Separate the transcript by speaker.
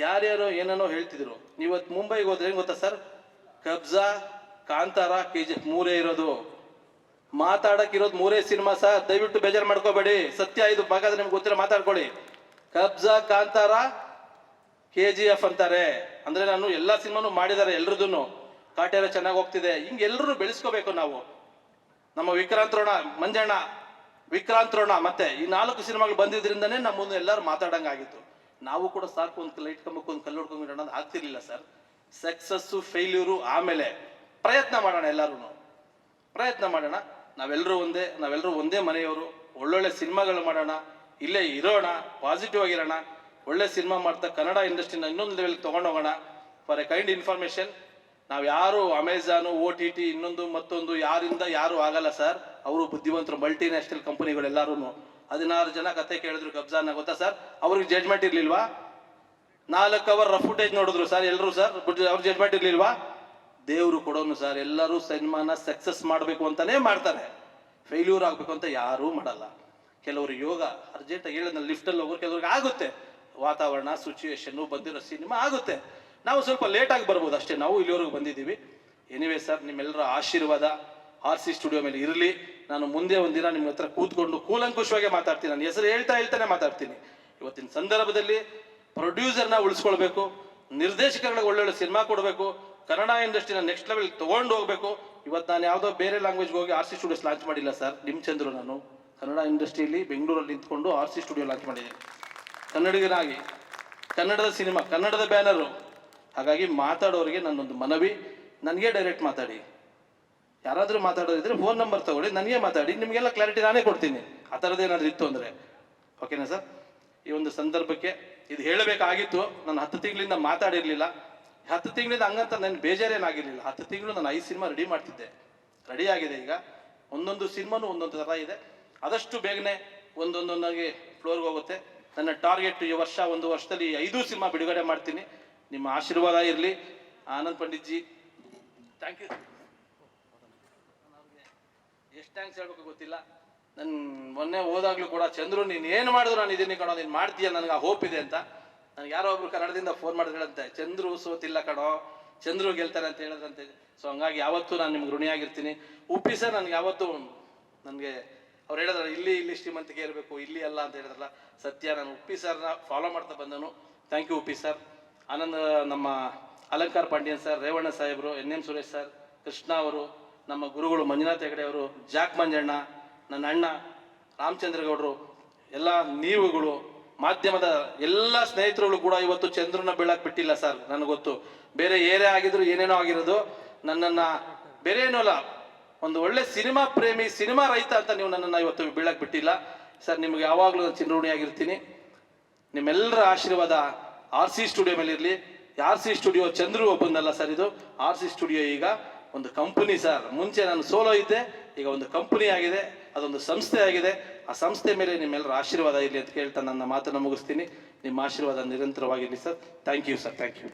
Speaker 1: ಯಾರ್ಯಾರೋ ಏನೇನೋ ಹೇಳ್ತಿದ್ರು. ಇವತ್ತು ಮುಂಬೈಗೆ ಹೋದ್ರೆ ಏನು ಗೊತ್ತಾ ಸರ್, ಕಬ್ಜಾ, ಕಾಂತಾರ, KGF 3 ಇರೋದು. ಮಾತಾಡಕ್ಕಿರೋದು 3 ಸಿನಿಮಾ ಸರ್, ದಯವಿಟ್ಟು ಬೇಜಾರು ಮಾಡ್ಕೋಬೇಡಿ. ಸತ್ಯ ಇದು, ಬಾಗಾದ್ರೆ ನಿಮ್ಗೆ ಗೊತ್ತಿರೋ ಮಾತಾಡ್ಕೊಳ್ಳಿ. ಕಬ್ಜಾ, ಕಾಂತಾರ, KGF ಅಂತಾರೆ. ಅಂದ್ರೆ ನಾನು ಎಲ್ಲಾ ಸಿನಿಮಾನು ಮಾಡಿದ್ದಾರೆ, ಎಲ್ರದೂನು ಕಾಟೇರ ಚೆನ್ನಾಗಿ ಹೋಗ್ತಿದೆ. ಹಿಂಗೆ ಎಲ್ಲರೂ ಬೆಳೆಸ್ಕೋಬೇಕು ನಾವು. ನಮ್ಮ ವಿಕ್ರಾಂತರೋಣ, ಮಂಜಣ್ಣ, ವಿಕ್ರಾಂತರೋಣ ಮತ್ತೆ ಈ 4 ಸಿನಿಮಾಗಳು ಬಂದಿದ್ರಿಂದನೇ ನಮ್ಮ ಮುಂದೆ ಎಲ್ಲರೂ ಮಾತಾಡಂಗಾಗಿತ್ತು. ನಾವು ಕೂಡ ಸಾಕು ಒಂದು ಲೈಟ್ ಕಂಬಕ್ಕೆ ಒಂದು ಕಲ್ಲು ಹೊಡ್ಕೊಂಡು ಅನ್ನೋದು ಆಗ್ತಿರ್ಲಿಲ್ಲ ಸರ್. ಸಕ್ಸಸ್ಸು, ಫೇಲ್ಯೂರು ಆಮೇಲೆ. ಪ್ರಯತ್ನ ಮಾಡೋಣ, ಎಲ್ಲರೂ ಪ್ರಯತ್ನ ಮಾಡೋಣ. ನಾವೆಲ್ಲರೂ ಒಂದೇ ಮನೆಯವರು. ಒಳ್ಳೊಳ್ಳೆ ಸಿನಿಮಾಗಳು ಮಾಡೋಣ, ಇಲ್ಲೇ ಇರೋಣ, ಪಾಸಿಟಿವ್ ಆಗಿರೋಣ. ಒಳ್ಳೆ ಸಿನಿಮಾ ಮಾಡ್ತಾ ಕನ್ನಡ ಇಂಡಸ್ಟ್ರಿನ ಇನ್ನೊಂದು ಲೆವೆಲ್ಗೆ ತೊಗೊಂಡೋಗೋಣ. ಫಾರ್ ಎ ಕೈಂಡ್ ಇನ್ಫಾರ್ಮೇಶನ್, ನಾವು ಯಾರು ಅಮೆಝಾನು, OTT ಇನ್ನೊಂದು ಮತ್ತೊಂದು ಯಾರಿಂದ ಯಾರು ಆಗಲ್ಲ ಸರ್. ಅವರು ಬುದ್ಧಿವಂತರು, ಮಲ್ಟಿನ್ಯಾಷನಲ್ ಕಂಪನಿಗಳೆಲ್ಲರೂ. 16 ಜನ ಕತೆ ಕೇಳಿದ್ರು ಕಬ್ಜಾನ, ಗೊತ್ತಾ ಸರ್? ಅವ್ರಿಗೆ ಜಡ್ಜ್ಮೆಂಟ್ ಇರ್ಲಿಲ್ವಾ? 4 ಅವರ್ ರಫ್ ಫುಟೇಜ್ ನೋಡಿದ್ರು ಸರ್ ಎಲ್ಲರೂ ಸರ್, ಅವ್ರ ಜಡ್ಜ್ಮೆಂಟ್ ಇರ್ಲಿಲ್ವಾ? ದೇವರು ಕೊಡೋನು ಸರ್. ಎಲ್ಲರೂ ಸಿನಿಮಾನ ಸಕ್ಸಸ್ ಮಾಡಬೇಕು ಅಂತಾನೆ ಮಾಡ್ತಾರೆ, ಫೇಲ್ಯೂರ್ ಆಗಬೇಕು ಅಂತ ಯಾರೂ ಮಾಡಲ್ಲ. ಕೆಲವರು ಯೋಗ ಅರ್ಜೆಂಟಾಗಿ ಹೇಳಿದ್ನಲ್ಲಿ ಲಿಫ್ಟಲ್ಲಿ ಹೋಗೋರು, ಕೆಲವ್ರಿಗೆ ಆಗುತ್ತೆ, ವಾತಾವರಣ ಸಿಚುವೇಶನ್ನು ಬಂದಿರೋ ಸಿನಿಮಾ ಆಗುತ್ತೆ. ನಾವು ಸ್ವಲ್ಪ ಲೇಟಾಗಿ ಬರ್ಬೋದು ಅಷ್ಟೇ, ನಾವು ಇಲ್ಲಿವರೆಗೂ ಬಂದಿದ್ದೀವಿ. ಎನಿವೇ ಸರ್, ನಿಮ್ಮೆಲ್ಲರ ಆಶೀರ್ವಾದ RC ಸ್ಟುಡಿಯೋ ಮೇಲೆ ಇರಲಿ. ನಾನು ಮುಂದೆ ಒಂದಿನ ನಿಮ್ಮ ಹತ್ರ ಕೂತ್ಕೊಂಡು ಕೂಲಂಕುಷವಾಗಿ ಮಾತಾಡ್ತೀನಿ. ನಾನು ಹೆಸರು ಹೇಳ್ತಾನೆ ಮಾತಾಡ್ತೀನಿ. ಇವತ್ತಿನ ಸಂದರ್ಭದಲ್ಲಿ ಪ್ರೊಡ್ಯೂಸರ್ನ ಉಳಿಸ್ಕೊಳ್ಬೇಕು, ನಿರ್ದೇಶಕರಿಗೆ ಒಳ್ಳೊಳ್ಳೆ ಸಿನಿಮಾ ಕೊಡಬೇಕು, ಕನ್ನಡ ಇಂಡಸ್ಟ್ರಿನ ನೆಕ್ಸ್ಟ್ ಲೆವೆಲ್ ತೊಗೊಂಡು ಹೋಗ್ಬೇಕು. ಇವತ್ತು ನಾನು ಯಾವುದೋ ಬೇರೆ ಲ್ಯಾಂಗ್ವೇಜ್ಗೆ ಹೋಗಿ RC ಸ್ಟುಡಿಯೋಸ್ ಲಾಂಚ್ ಮಾಡಿಲ್ಲ ಸರ್. ನಿಮ್ಮ ಚಂದ್ರು, ನಾನು ಕನ್ನಡ ಇಂಡಸ್ಟ್ರಿಯಲ್ಲಿ ಬೆಂಗಳೂರಲ್ಲಿ ನಿಂತ್ಕೊಂಡು RC ಸ್ಟುಡಿಯೋ ಲಾಂಚ್ ಮಾಡಿದ್ದೀನಿ, ಕನ್ನಡಿಗನಾಗಿ. ಕನ್ನಡದ ಸಿನಿಮಾ, ಕನ್ನಡದ ಬ್ಯಾನರು. ಹಾಗಾಗಿ ಮಾತಾಡೋರಿಗೆ ನನ್ನೊಂದು ಮನವಿ, ನನಗೆ ಡೈರೆಕ್ಟ್ ಮಾತಾಡಿ. ಯಾರಾದರೂ ಮಾತಾಡೋದಿದ್ರೆ ಫೋನ್ ನಂಬರ್ ತಗೊಳ್ಳಿ, ನನಗೆ ಮಾತಾಡಿ, ನಿಮಗೆಲ್ಲ ಕ್ಲಾರಿಟಿ ನಾನೇ ಕೊಡ್ತೀನಿ. ಆ ಥರದ್ದು ಏನಾದರೂ ಇತ್ತು ಅಂದರೆ. ಓಕೆನಾ ಸರ್? ಈ ಒಂದು ಸಂದರ್ಭಕ್ಕೆ ಇದು ಹೇಳಬೇಕಾಗಿತ್ತು. ನಾನು 10 ತಿಂಗಳಿಂದ ಮಾತಾಡಿರಲಿಲ್ಲ. 10 ತಿಂಗಳಿಂದ ಹಂಗಂತ ನನ್ನ ಬೇಜಾರೇನಾಗಿರಲಿಲ್ಲ. 10 ತಿಂಗಳು ನಾನು 5 ಸಿನಿಮಾ ರೆಡಿ ಮಾಡ್ತಿದ್ದೆ. ರೆಡಿ ಆಗಿದೆ ಈಗ. ಒಂದೊಂದು ಸಿನಿಮಾನು ಒಂದೊಂದು ಥರ ಇದೆ. ಆದಷ್ಟು ಬೇಗನೆ ಒಂದೊಂದೊಂದಾಗಿ ಫ್ಲೋರ್ಗೆ ಹೋಗುತ್ತೆ. ನನ್ನ ಟಾರ್ಗೆಟ್ ಈ ವರ್ಷ, 1 ವರ್ಷದಲ್ಲಿ 5 ಸಿನಿಮಾ ಬಿಡುಗಡೆ ಮಾಡ್ತೀನಿ. ನಿಮ್ಮ ಆಶೀರ್ವಾದ ಇರಲಿ. Anand Pandit ji, thank you. ಎಷ್ಟು ಥ್ಯಾಂಕ್ಸ್ ಹೇಳ್ಬೇಕು ಗೊತ್ತಿಲ್ಲ. ನನ್ನ ಮೊನ್ನೆ ಹೋದಾಗ್ಲೂ ಕೂಡ, ಚಂದ್ರು ನೀನು ಏನು ಮಾಡಿದ್ರು ನಾನು ಇದೀನಿ ಕಣೋ, ನೀನು ಮಾಡ್ತೀಯ, ನನಗೆ ಆ ಹೋಪ್ ಇದೆ ಅಂತ. ನನಗೆ ಯಾರೋ ಒಬ್ರು ಕನ್ನಡದಿಂದ ಫೋನ್ ಮಾಡಿದ್ರಂತೆ, ಚಂದ್ರು ಸೋತಿಲ್ಲ ಕಣೋ, ಚಂದ್ರು ಗೆಲ್ತಾರೆ ಅಂತ ಹೇಳಿದ್ರಂತೆ. ಸೊ ಹಂಗಾಗಿ ಯಾವತ್ತೂ ನಾನು ನಿಮ್ಗೆ ಋಣಿಯಾಗಿರ್ತೀನಿ. ಉಪ್ಪಿ ಸರ್ ನನಗೆ ಯಾವತ್ತೂ, ನನಗೆ ಅವ್ರು ಹೇಳಿದ್ರ ಇಲ್ಲಿ ಶ್ರೀಮಂತಿಕೆ ಇರಬೇಕು, ಇಲ್ಲಿ ಅಲ್ಲ ಅಂತ ಹೇಳಿದ್ರಲ್ಲ, ಸತ್ಯ. ನಾನು ಉಪ್ಪಿ ಸರ್ನ ಫಾಲೋ ಮಾಡ್ತಾ ಬಂದನು. Thank you Uppi sir. Anand, ನಮ್ಮ ಅಲಂಕಾರ್ ಪಾಂಡ್ಯನ್ ಸರ್, ರೇವಣ್ಣ ಸಾಹೇಬರು, NM ಸುರೇಶ್ ಸರ್, ಕೃಷ್ಣ ಅವರು, ನಮ್ಮ ಗುರುಗಳು ಮಂಜುನಾಥ್ ಹೆಗಡೆ ಅವರು, ಜಾಕ್ ಮಂಜಣ್ಣ, ನನ್ನ ಅಣ್ಣ ರಾಮಚಂದ್ರ ಗೌಡರು, ಎಲ್ಲ ನೀವುಗಳು, ಮಾಧ್ಯಮದ ಎಲ್ಲ ಸ್ನೇಹಿತರುಗಳು ಕೂಡ ಇವತ್ತು ಚಂದ್ರನ ಬೀಳಕ್ಕೆ ಬಿಟ್ಟಿಲ್ಲ ಸರ್. ನನಗೆ ಗೊತ್ತು, ಬೇರೆ ಏನೇ ಆಗಿದ್ರು ಏನೇನೋ ಆಗಿರೋದು, ನನ್ನನ್ನು ಬೇರೆ ಏನೂ ಅಲ್ಲ, ಒಂದು ಒಳ್ಳೆ ಸಿನಿಮಾ ಪ್ರೇಮಿ, ಸಿನಿಮಾ ರೈತ ಅಂತ ನೀವು ನನ್ನನ್ನು ಇವತ್ತು ಬೀಳಕ್ಕೆ ಬಿಟ್ಟಿಲ್ಲ ಸರ್. ನಿಮ್ಗೆ ಯಾವಾಗಲೂ ಚಿರಋಣಿಯಾಗಿರ್ತೀನಿ. ನಿಮ್ಮೆಲ್ಲರ ಆಶೀರ್ವಾದ RC ಸ್ಟುಡಿಯೋ ಮೇಲೆ ಇರಲಿ. RC ಸ್ಟುಡಿಯೋ ಚಂದ್ರು ಒಬ್ಬಂದಲ್ಲ ಸರ್, ಇದು RC ಸ್ಟುಡಿಯೋ ಈಗ ಒಂದು ಕಂಪನಿ ಸರ್. ಮುಂಚೆ ನಾನು ಸೋಲೋ ಇದ್ದೆ, ಈಗ ಒಂದು ಕಂಪನಿ ಆಗಿದೆ, ಅದೊಂದು ಸಂಸ್ಥೆ ಆಗಿದೆ. ಆ ಸಂಸ್ಥೆ ಮೇಲೆ ನಿಮ್ಮೆಲ್ಲರ ಆಶೀರ್ವಾದ ಇರಲಿ ಅಂತ ಕೇಳ್ತಾ ನನ್ನ ಮಾತನ್ನು ಮುಗಿಸ್ತೀನಿ. ನಿಮ್ಮ ಆಶೀರ್ವಾದ ನಿರಂತರವಾಗಿರಲಿ sir. Thank you sir, thank you.